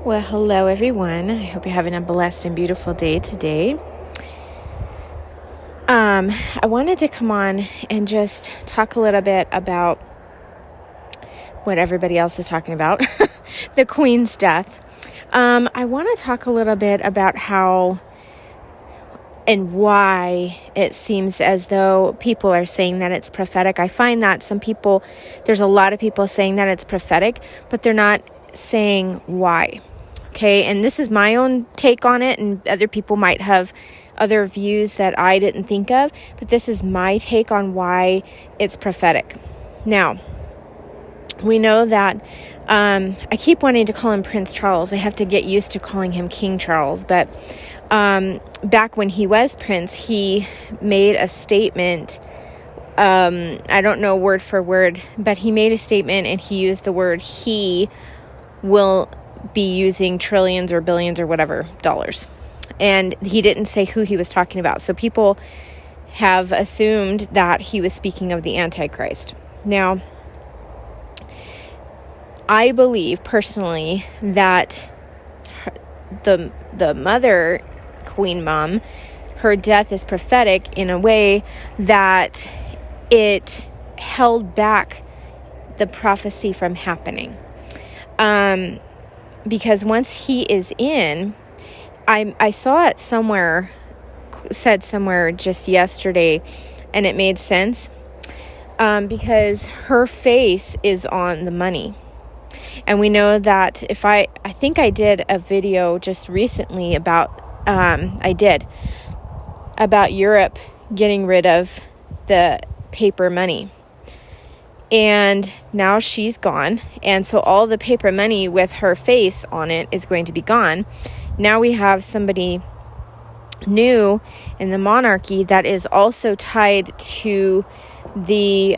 Well, hello everyone. I hope you're having a blessed and beautiful day today. I wanted to come on and just talk a little bit about what everybody else is talking about, the Queen's death. I want to talk a little bit about how and why it seems as though people are saying that it's prophetic. I find that there's a lot of people saying that it's prophetic, but they're not saying why. Okay, and this is my own take on it, and other people might have other views that I didn't think of, but this is my take on why it's prophetic. Now, we know that I keep wanting to call him Prince Charles. I have to get used to calling him King Charles, but back when he was Prince, he made a statement. I don't know word for word, but he made a statement and he used the word he will be using trillions or billions or whatever dollars. And he didn't say who he was talking about. So people have assumed that he was speaking of the Antichrist. Now, I believe personally that the mother, Queen Mom, her death is prophetic in a way that it held back the prophecy from happening. Because once he is in, I saw it said somewhere just yesterday, and it made sense, because her face is on the money. And we know that I think I did a video just recently about Europe getting rid of the paper money. And now she's gone. And so all the paper money with her face on it is going to be gone. Now we have somebody new in the monarchy that is also tied to the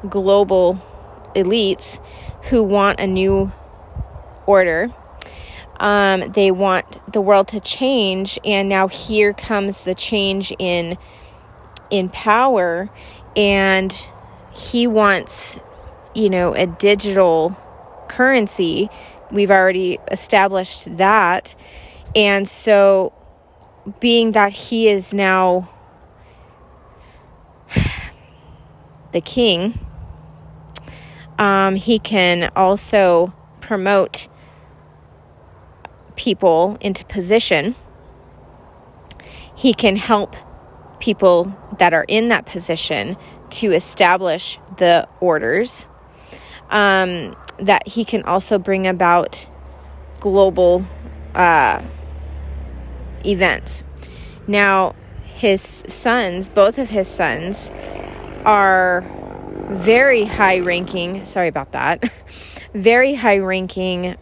global elites who want a new order. They want the world to change. And now here comes the change in power. And he wants, a digital currency. We've already established that. And so, being that he is now the king, he can also promote people into position. He can help people that are in that position to establish the orders, that he can also bring about global events. Now, both of his sons are very high ranking, very high ranking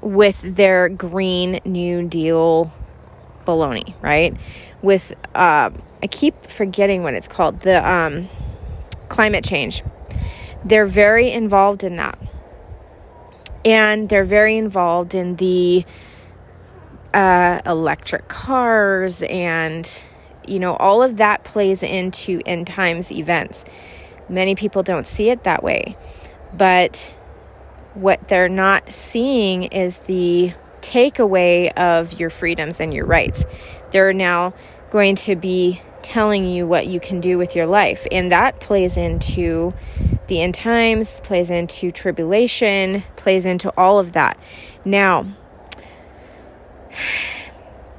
with their Green New Deal baloney, right? With, I keep forgetting what it's called, the climate change. They're very involved in that. And they're very involved in the electric cars and, all of that plays into end times events. Many people don't see it that way. But what they're not seeing is the takeaway of your freedoms and your rights. They're now going to be telling you what you can do with your life. And that plays into the end times, plays into tribulation, plays into all of that. Now,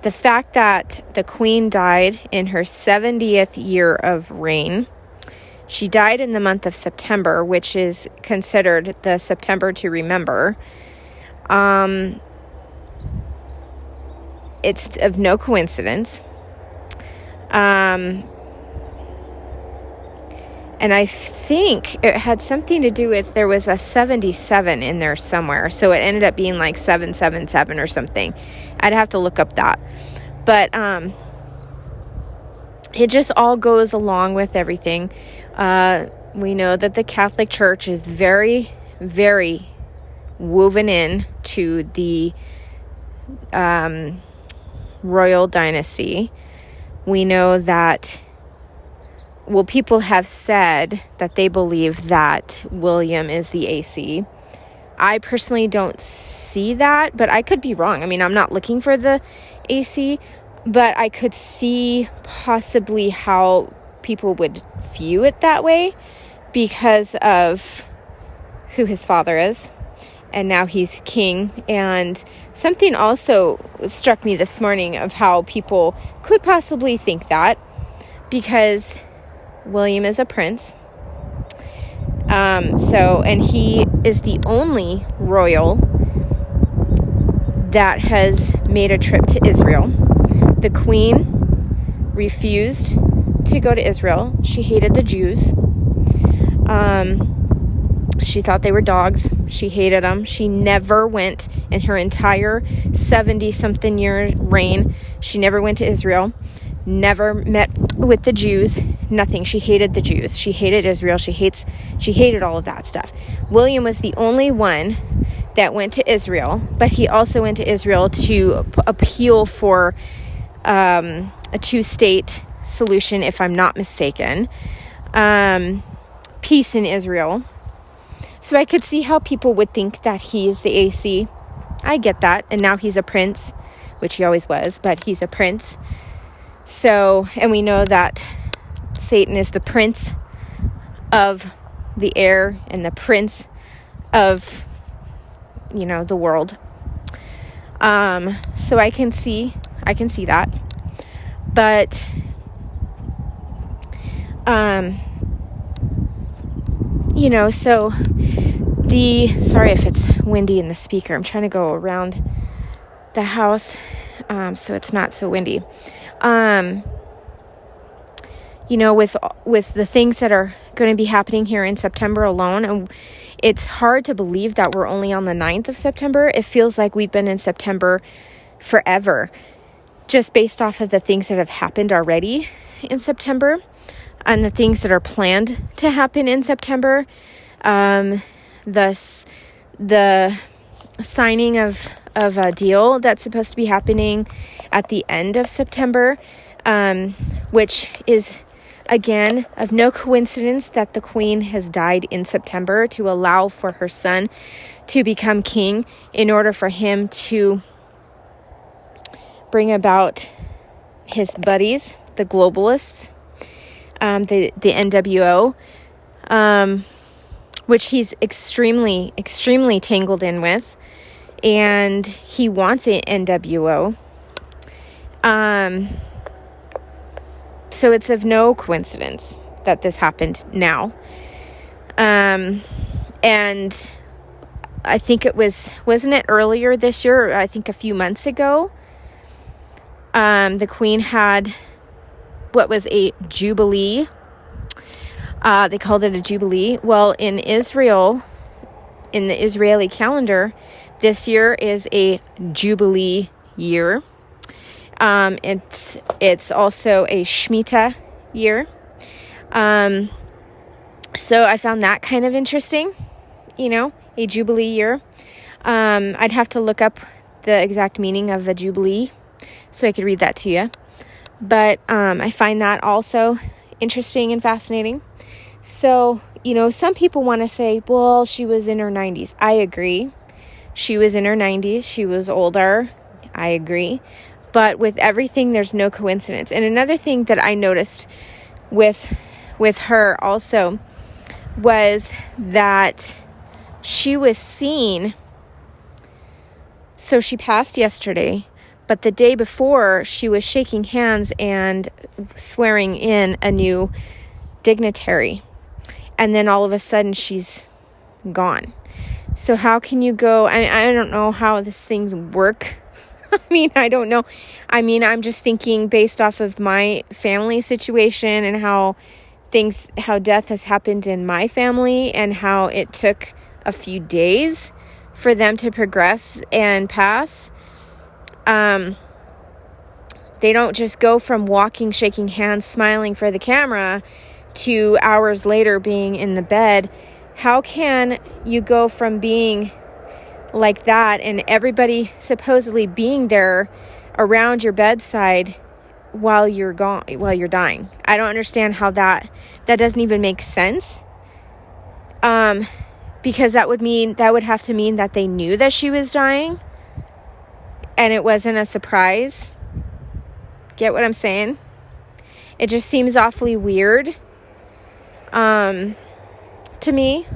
the fact that the queen died in her 70th year of reign, she died in the month of September, which is considered the September to remember. It's of no coincidence. And I think it had something to do with, there was a 77 in there somewhere. So it ended up being like 777 or something. I'd have to look up that. But it just all goes along with everything. We know that the Catholic Church is very, very woven in to the royal dynasty. We know that, people have said that they believe that William is the AC. I personally don't see that, but I could be wrong. I mean, I'm not looking for the AC, but I could see possibly how people would view it that way because of who his father is. And now he's king. And something also struck me this morning of how people could possibly think that because William is a prince. And he is the only royal that has made a trip to Israel. The queen refused to go to Israel. She hated the Jews. She thought they were dogs. She hated them. She never went in her entire 70-something year reign. She never went to Israel. Never met with the Jews. Nothing. She hated the Jews. She hated Israel. She hated all of that stuff. William was the only one that went to Israel, but he also went to Israel to appeal for a two-state solution, if I'm not mistaken. Peace in Israel. So I could see how people would think that he is the AC. I get that. And now he's a prince, which he always was, but he's a prince. So, and we know that Satan is the prince of the air and the prince of, the world. So I can see that. But, so sorry if it's windy in the speaker. I'm trying to go around the house, so it's not so windy. With the things that are going to be happening here in September alone, and it's hard to believe that we're only on the 9th of September. It feels like we've been in September forever, just based off of the things that have happened already in September and the things that are planned to happen in September. The signing of a deal that's supposed to be happening at the end of September, which is, again, of no coincidence that the queen has died in September to allow for her son to become king in order for him to bring about his buddies, the globalists, the NWO, which he's extremely, extremely tangled in with, and he wants an NWO. So it's of no coincidence that this happened now. And I think wasn't it earlier this year? I think a few months ago, the queen had what was a jubilee. They called it a jubilee. Well, in Israel, in the Israeli calendar, this year is a jubilee year. It's also a Shemitah year. So I found that kind of interesting, a jubilee year. I'd have to look up the exact meaning of a jubilee so I could read that to you. But I find that also interesting and fascinating. So, some people want to say, well, she was in her 90s. I agree. She was in her 90s. She was older. I agree. But with everything, there's no coincidence. And another thing that I noticed with her also was that she was seen. So she passed yesterday, but the day before she was shaking hands and swearing in a new dignitary. And then all of a sudden she's gone. So how can you go? I don't know how these things work. I don't know. I'm just thinking based off of my family situation and how death has happened in my family and how it took a few days for them to progress and pass. They don't just go from walking, shaking hands, smiling for the camera to hours later being in the bed. How can you go from being like that and everybody supposedly being there around your bedside while you're dying? I don't understand how that doesn't even make sense. because that would have to mean that they knew that she was dying and it wasn't a surprise. Get what I'm saying? It just seems awfully weird to me.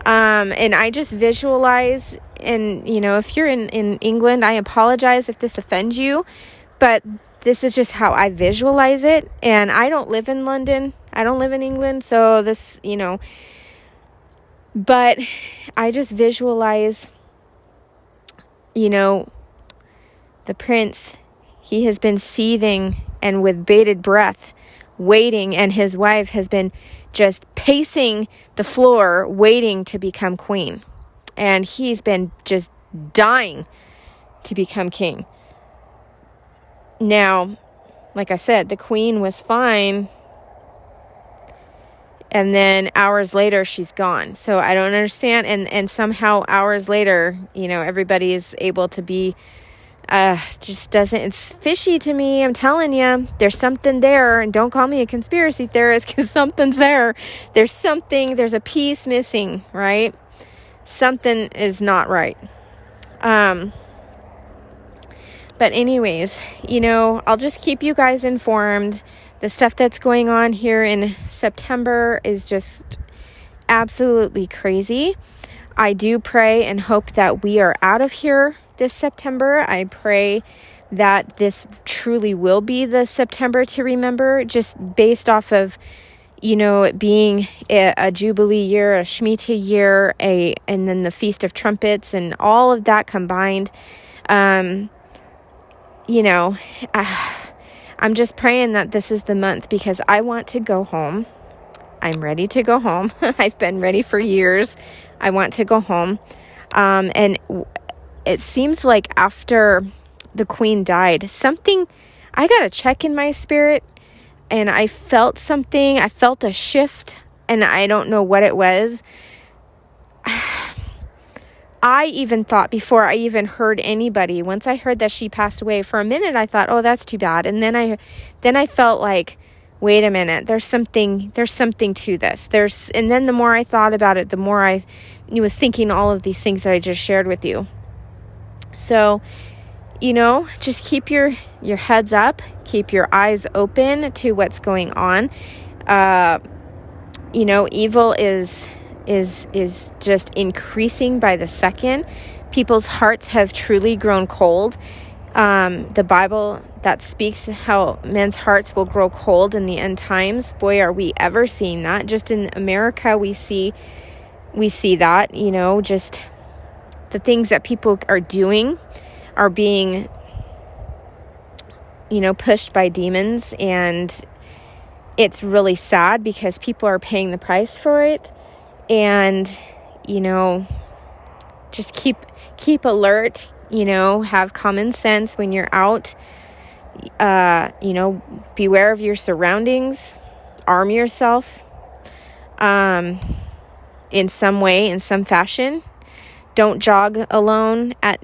And I just visualize, and if you're in England, I apologize if this offends you, but this is just how I visualize it. And I don't live in London. I don't live in England. So this, but I just visualize, the prince, he has been seething and with bated breath, waiting, and his wife has been just pacing the floor, waiting to become queen. And he's been just dying to become king. Now, like I said, the queen was fine. And then hours later, she's gone. So I don't understand. And somehow hours later, everybody is able to be, it's fishy to me. I'm telling you, there's something there. And don't call me a conspiracy theorist, because something's there. There's a piece missing, right? Something is not right. But anyways, I'll just keep you guys informed. The stuff that's going on here in September is just absolutely crazy. I do pray and hope that we are out of here this September. I pray that this truly will be the September to remember, just based off of, it being a Jubilee year, a Shemitah year, and then the Feast of Trumpets, and all of that combined. I'm just praying that this is the month, because I want to go home. I'm ready to go home. I've been ready for years. I want to go home. And it seems like after the queen died, I got a check in my spirit, and I felt something. I felt a shift, and I don't know what it was. I even thought, before I even heard anybody, once I heard that she passed away, for a minute I thought, oh, that's too bad. And then I felt like, wait a minute, there's something to this. And then the more I thought about it, the more I was thinking all of these things that I just shared with you. So, just keep your heads up, keep your eyes open to what's going on. Evil is just increasing by the second. People's hearts have truly grown cold. The Bible that speaks how men's hearts will grow cold in the end times. Boy, are we ever seeing that. Just in America, we see that, just the things that people are doing are being, pushed by demons. And it's really sad, because people are paying the price for it. And, just keep alert, have common sense when you're out, beware of your surroundings, arm yourself, in some way, in some fashion. Don't jog alone at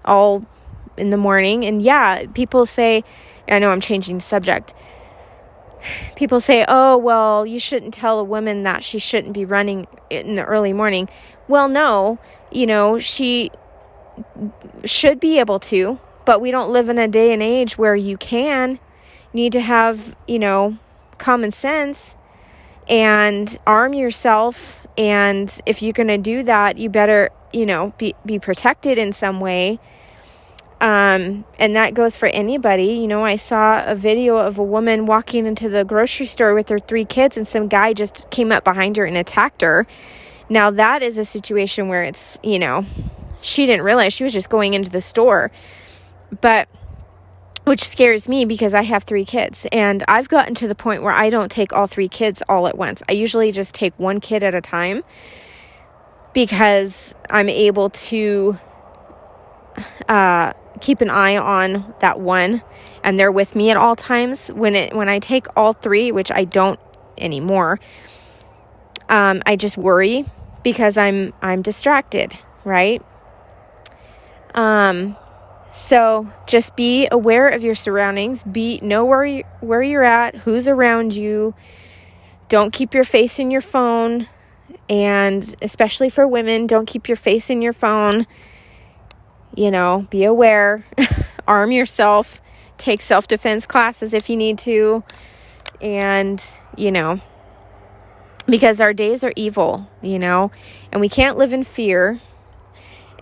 all in the morning. And yeah, people say, I know I'm changing the subject. People say, oh, well, you shouldn't tell a woman that she shouldn't be running in the early morning. Well, no, she should be able to, but we don't live in a day and age where you can. You need to have, common sense and arm yourself. And if you're going to do that, you better, be protected in some way. And that goes for anybody. I saw a video of a woman walking into the grocery store with her 3 kids, and some guy just came up behind her and attacked her. Now that is a situation where it's, she didn't realize she was just going into the store, which scares me, because I have 3 kids, and I've gotten to the point where I don't take all 3 kids all at once. I usually just take 1 kid at a time, because I'm able to, keep an eye on that one, and they're with me at all times. When I take all 3, which I don't anymore, I just worry, because I'm distracted, right? So just be aware of your surroundings. Know where you're at, who's around you. Don't keep your face in your phone. And especially for women, don't keep your face in your phone. Be aware, arm yourself, take self-defense classes if you need to. And, because our days are evil, and we can't live in fear.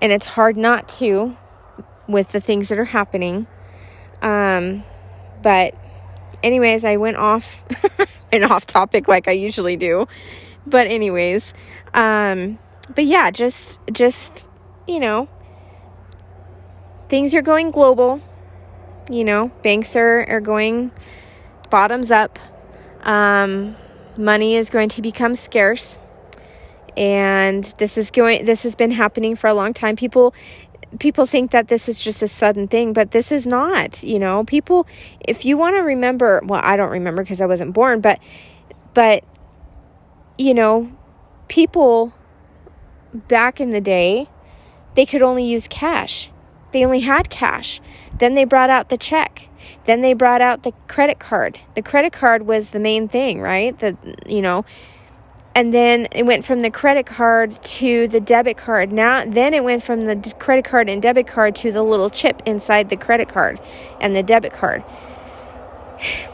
And it's hard not to with the things that are happening. But anyways, I went off topic like I usually do. But anyways, but yeah, just, things are going global, banks are going bottoms up. Money is going to become scarce. And this has been happening for a long time. People think that this is just a sudden thing, but this is not, people, if you want to remember, well, I don't remember because I wasn't born, but, people back in the day, they could only use cash. They only had cash. Then they brought out the check. Then they brought out the credit card. The credit card was the main thing, right? And then it went from the credit card to the debit card. Then it went from the credit card and debit card to the little chip inside the credit card and the debit card.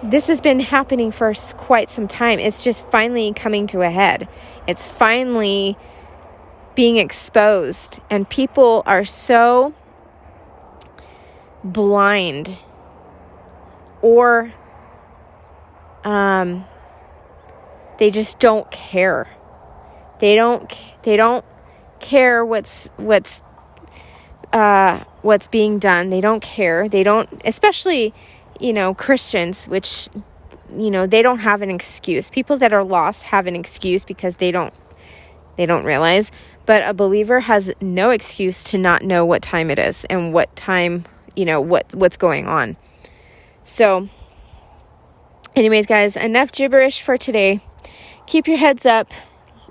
This has been happening for quite some time. It's just finally coming to a head. It's finally being exposed. And people are so blind or they just don't care. They don't care what's being done. They don't care. They don't, especially, Christians, which, they don't have an excuse. People that are lost have an excuse because they don't realize. But a believer has no excuse to not know what time it is and what time, what's going on. So anyways, guys, enough gibberish for today. Keep your heads up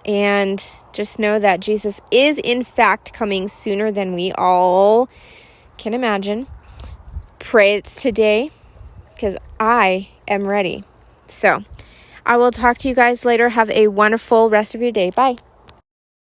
and just know that Jesus is in fact coming sooner than we all can imagine. Pray it's today because I am ready. So I will talk to you guys later. Have a wonderful rest of your day. Bye.